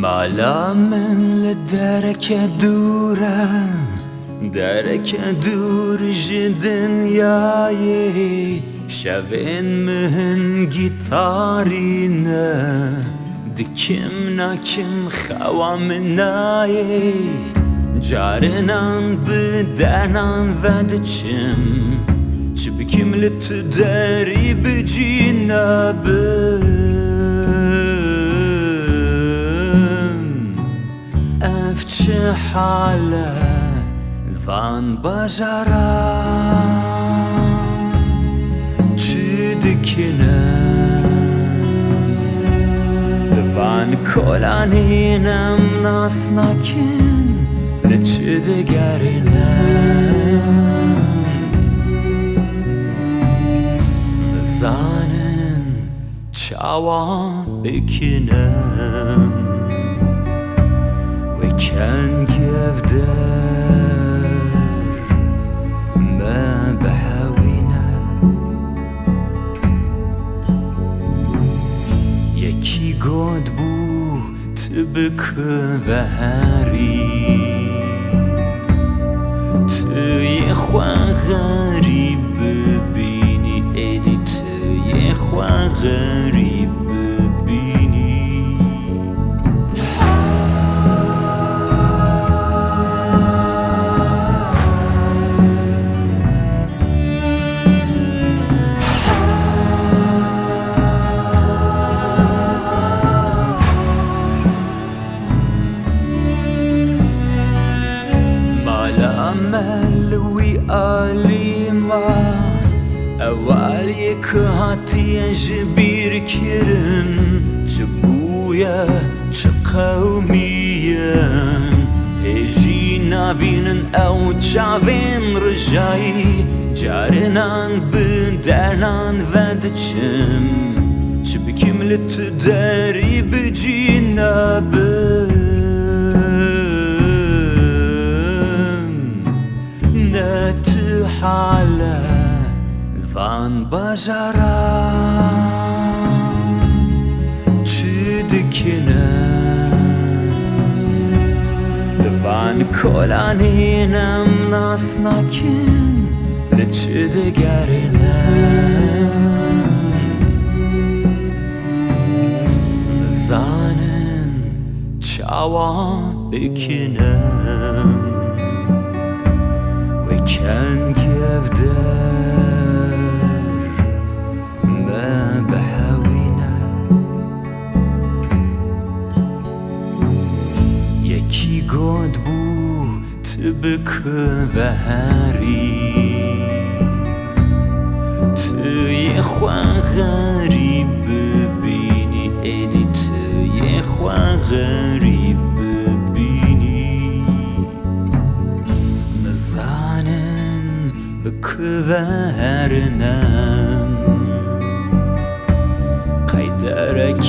مالا من لدرك دوره درك دور دنیای شوین من گیتارینه دکم نکم خوام نای جارنان بدرنان و دچم چه بکم لت داری بجینا افتش حاله الفان بجارا چه دکنم الفان کلانینم ناس نکن لچه دگرنم زانن چاوان بکنم كان كيفدر ما بحاوينا يكي قد بو تبك ظهري تيخوان غريب بيني ايدي تيخوان غريب ملوي آليما أواليك هاتي جبير كرن جبويا جقوميا هجينا بينن أو جافين رجاي جارنان بدرنان ودچم جبكم لتداري بجينا حاله الفان بجارا چه دکنم الفان کلانینم ناس نکن لچه دگرنم زانن چاوان بکنم كان كيفدر ما بحاوينا يكي قد بو تبك ظهري تيخوان غريب بيني ايدي تيخوان غريب بكفرنم قيدرك